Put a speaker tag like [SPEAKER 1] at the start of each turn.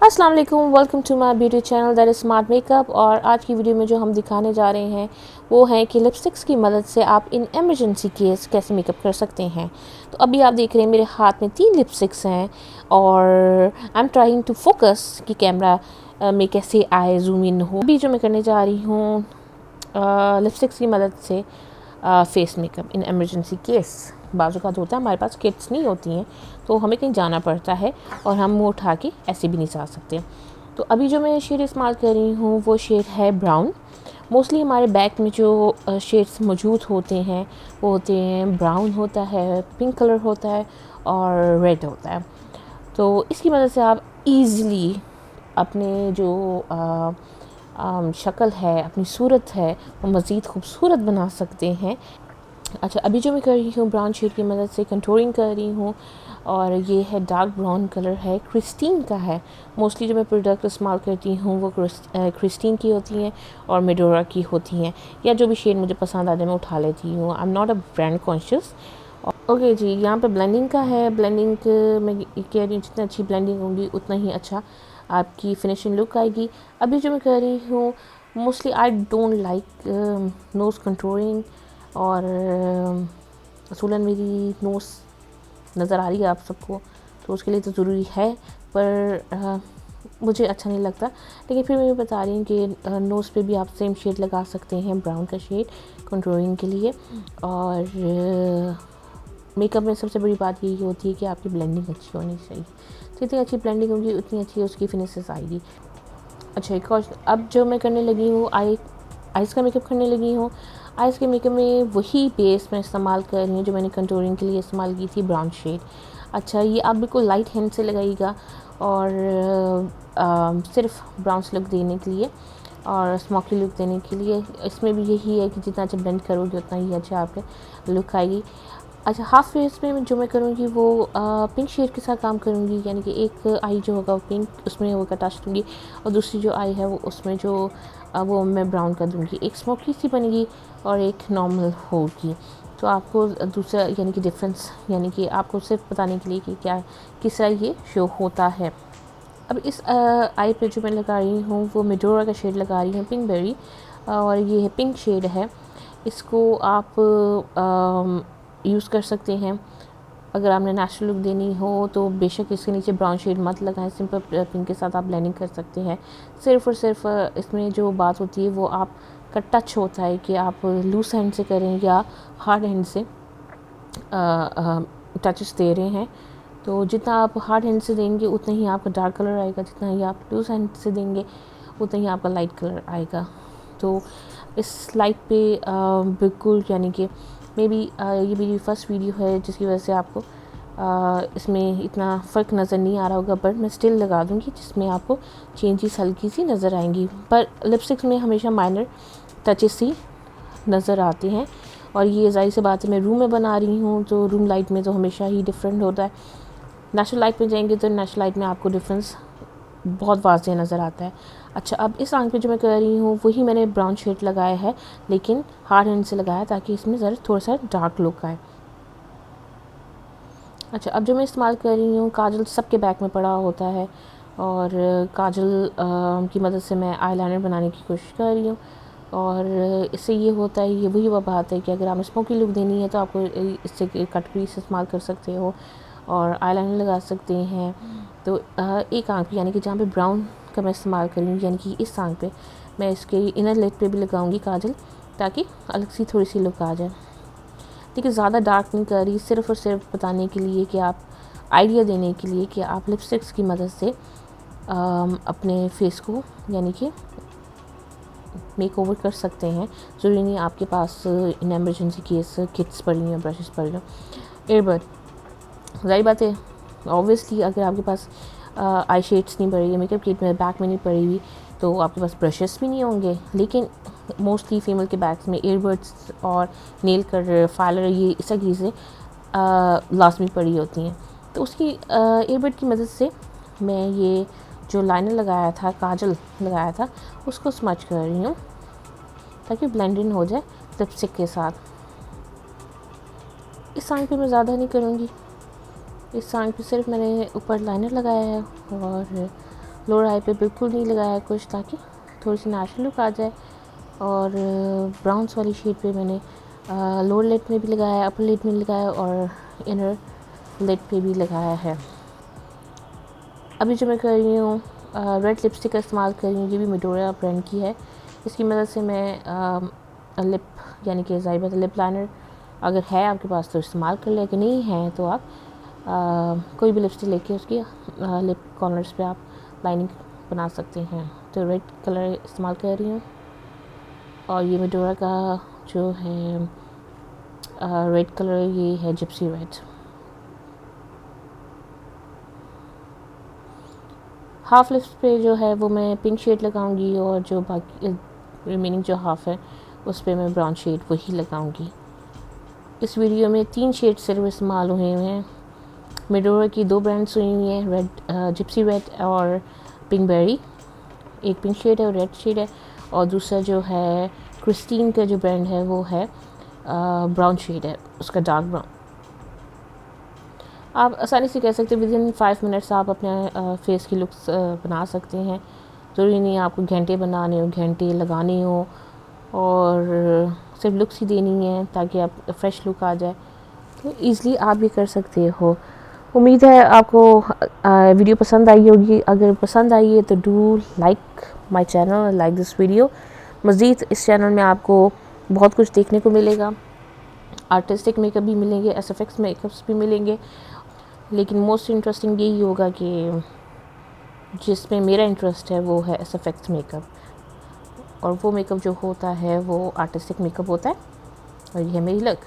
[SPEAKER 1] अस्सलाम वालेकुम, welcome to my beauty channel that is smart makeup. और आज की वीडियो में जो हम दिखाने जा रहे हैं वो है कि लिपस्टिक्स की मदद से आप इन एमरजेंसी केस कैसे मेकअप कर सकते हैं। तो अभी आप देख रहे हैं मेरे हाथ में 3 लिपस्टिक्स हैं और I am trying to focus कि कैमरा में कैसे आए, जूम इन हो। अभी जो मैं करने जा रही हूँ लिपस्टिक्स की मदद से face makeup in emergency case. बाजू का होता है, हमारे पास किट्स नहीं होती हैं तो हमें कहीं जाना पड़ता है और हम मुँह उठा के ऐसे भी नहीं जा सकते। तो अभी जो मैं शेड इस्तेमाल कर रही हूँ वो शेड है ब्राउन। मोस्टली हमारे बैग में जो शेड्स मौजूद होते हैं वो होते हैं ब्राउन होता है, पिंक कलर होता है और रेड होता है। तो इसकी मदद से आप ईज़िली अपने जो शक्ल है, अपनी सूरत है, वो मज़ीद खूबसूरत बना सकते हैं। अच्छा, अभी जो मैं कर रही हूँ ब्राउन शेड की मदद से कंटूरिंग कर रही हूँ और ये है डार्क ब्राउन कलर है, क्रिस्टीन का है। मोस्टली जो मैं प्रोडक्ट इस्तेमाल करती हूँ वो क्रिस्टीन की होती हैं और मेडोरा की होती हैं, या जो भी शेड मुझे पसंद आता है मैं उठा लेती हूँ। I am not a brand conscious. Okay जी, यहाँ पे ब्लेंडिंग का है। ब्लेंडिंग मैं कह रही हूँ जितनी अच्छी ब्लेंडिंग होगी उतना ही अच्छा आपकी फिनिशिंग लुक आएगी। अभी जो मैं कर रही हूँ mostly I don't like nose contouring और असूलन मेरी नोज़ नज़र आ रही है आप सबको, तो उसके लिए तो ज़रूरी है, पर मुझे अच्छा नहीं लगता। लेकिन फिर मैं बता रही हूँ कि नोज़ पे भी आप सेम शेड लगा सकते हैं, ब्राउन का शेड कंटूरिंग के लिए। और मेकअप में सबसे बड़ी बात यही होती है कि आपकी ब्लेंडिंग अच्छी होनी चाहिए। तो जितनी अच्छी ब्लेंडिंग होगी उतनी अच्छी उसकी फिनिशेस आएगी। अच्छा, एक और अब जो मैं करने लगी हूँ आइज़ का मेकअप करने लगी हूँ। आइज़ के मेकअप में वही बेस मैं इस्तेमाल कर रही हूँ जो मैंने कंटूरिंग के लिए इस्तेमाल की थी, ब्राउन शेड। अच्छा, ये आप बिल्कुल लाइट हैंड से लगाइएगा और सिर्फ ब्राउन लुक देने के लिए और स्मोकी लुक देने के लिए। इसमें भी यही है कि जितना अच्छा ब्लेंड करोगे उतना ही अच्छा आपके लुक आएगी। अच्छा, हाफ फेस में जो मैं करूँगी वो पिंक शेड के साथ काम करूँगी, यानी कि एक आई जो होगा वो पिंक, उसमें वो का टच दूँगी और दूसरी जो आई है वो उसमें जो वो मैं ब्राउन कर दूँगी। एक स्मोकी सी बनेगी और एक नॉर्मल होगी। तो आपको दूसरा यानी कि डिफरेंस, यानी कि आपको सिर्फ बताने के लिए कि क्या किस तरह ये शो होता है। अब इस आई पे जो मैं लगा रही हूँ वो मेडोरा का शेड लगा रही हूँ, पिंक बेरी, और ये है पिंक शेड है। इसको आप यूज़ कर सकते हैं। अगर आपने नेचुरल लुक देनी हो तो बेशक इसके नीचे ब्राउन शेड मत लगाएं, सिंपल पिंक के साथ आप ब्लेंडिंग कर सकते हैं। सिर्फ और सिर्फ इसमें जो बात होती है वो आपका टच होता है कि आप लूज हैंड से करें या हार्ड हैंड से टचेस दे रहे हैं। तो जितना आप हार्ड हैंड से देंगे उतना ही आपका डार्क कलर आएगा, जितना ही आप लूज हैंड से देंगे उतना ही आपका लाइट कलर आएगा। तो इस लाइट पे बिल्कुल, यानी कि मे बी ये मेरी फर्स्ट वीडियो है जिसकी वजह से आपको इसमें इतना फ़र्क नज़र नहीं आ रहा होगा, बट मैं स्टिल लगा दूँगी जिसमें आपको चेंजेस हल्की सी नज़र आएंगी। पर लिपस्टिक्स में हमेशा माइनर टचेस ही नज़र आते हैं। और ये ज़ाहिर सी बात है, मैं रूम में बना रही हूँ तो रूम लाइट में तो हमेशा ही डिफरेंट होता है। नेचुरल लाइट में जाएंगे तो नेचुरल लाइट में आपको डिफरेंस बहुत वाज़ेह नज़र आता है। अच्छा, अब इस आंख पे जो मैं कर रही हूँ वही मैंने ब्राउन शेड लगाया है, लेकिन हार्ड हैंड से लगाया ताकि इसमें ज़रा थोड़ा सा डार्क लुक आए। अच्छा, अब जो मैं इस्तेमाल कर रही हूँ, काजल सबके बैग में पड़ा होता है और काजल की मदद से मैं आईलाइनर बनाने की कोशिश कर रही हूँ। और इससे ये होता है, ये वही बात है कि अगर आपने स्मोकी लुक देनी है तो आपको इससे कट पीस इस्तेमाल कर सकते हो और आईलाइनर लगा सकते हैं। तो एक आंख पे, यानी कि जहाँ पे ब्राउन का मैं इस्तेमाल करूँगी, यानी कि इस आंख पे मैं इसके इनर लिड पे भी लगाऊंगी काजल, ताकि अलग सी थोड़ी सी लुक आ जाए। देखिए, ज़्यादा डार्क नहीं कर रही, सिर्फ और सिर्फ बताने के लिए कि आप आइडिया देने के लिए कि आप लिपस्टिक्स की मदद से अपने फेस को यानी कि मेक ओवर कर सकते हैं। ज़रूरी नहीं आपके पास इन एमरजेंसी केस किट्स पड़ी हैं, ब्रशेस पड़ी हैं, एयरबड। ज़ाहिर बात है, ऑब्वियसली अगर आपके पास आई शेड्स नहीं पड़ी है, मेकअप किट में बैग में नहीं पड़ी हुई, तो आपके पास ब्रशेस भी नहीं होंगे। लेकिन मोस्टली फीमेल के बैग्स में एयरबड्स और नेल कटर, फाइलर, ये इस तरह की चीज़ें लाजमी पड़ी होती हैं। तो उसकी एयरबड की मदद से मैं ये जो लाइनर लगाया था, काजल लगाया था, उसको स्मच कर रही हूँ ताकि ब्लेंड इन हो जाए लिपस्टिक के साथ। इस आंख पे मैं ज़्यादा नहीं करूँगी, इस आंख पे सिर्फ मैंने ऊपर लाइनर लगाया है और लोअर आई पे बिल्कुल नहीं लगाया कुछ, ताकि थोड़ी सी नेचुरल लुक आ जाए। और ब्राउन्स वाली शेड पे मैंने लोअर लिड में भी लगाया, अपर लिड में लगाया और इनर लिड पे भी लगाया है। अभी जो मैं कर रही हूँ रेड लिपस्टिक का इस्तेमाल कर रही हूँ। ये भी मेडोरा ब्रांड की है। इसकी मदद से मैं लिप यानी कि ज़ाहिबा लिप लाइनर अगर है आपके पास तो इस्तेमाल कर ले, अगर नहीं है तो आप कोई भी लिपस्टिक लेके उसकी लिप कॉर्नर्स पे आप लाइनिंग बना सकते हैं। तो रेड कलर इस्तेमाल कर रही हूँ और ये मेडोरा का जो है रेड कलर ये है जिप्सी रेड। हाफ लिप्स पे जो है वो मैं पिंक शेड लगाऊंगी और जो बाकी रिमेनिंग जो हाफ है उस पर मैं ब्राउन शेड वही लगाऊंगी। इस वीडियो में 3 शेड सिर्फ इस्तेमाल हुए हैं। मेडोरा की 2 ब्रांड्स हुई हुई हैं, रेड जिप्सी रेड और पिंक बेरी। एक पिंक शेड है और रेड शेड है, और दूसरा जो है क्रिस्टीन का जो ब्रांड है वो है ब्राउन शेड है, उसका डार्क ब्राउन। आप आसानी से कह सकते हैं विद इन 5 मिनट्स आप अपने फेस की लुक्स बना सकते हैं। ज़रूरी नहीं आपको घंटे बनाने हो, घंटे लगाने हो, और सिर्फ लुक्स ही देनी है ताकि आप फ्रेश लुक आ जाए, तो ईज़िली आप भी कर सकते हो। उम्मीद है आपको वीडियो पसंद आई होगी। अगर पसंद आई है तो do like my channel, like this video. मज़ीद इस चैनल में आपको बहुत कुछ देखने को मिलेगा। आर्टिस्टिक मेकअप भी मिलेंगे, एसएफएक्स मेकअप्स भी मिलेंगे, लेकिन मोस्ट इंटरेस्टिंग यही होगा कि जिसमें मेरा इंटरेस्ट है वो है एसएफएक्स मेकअप, और वो मेकअप जो होता है वो आर्टिस्टिक मेकअप होता है, और ये है मेरी लुक।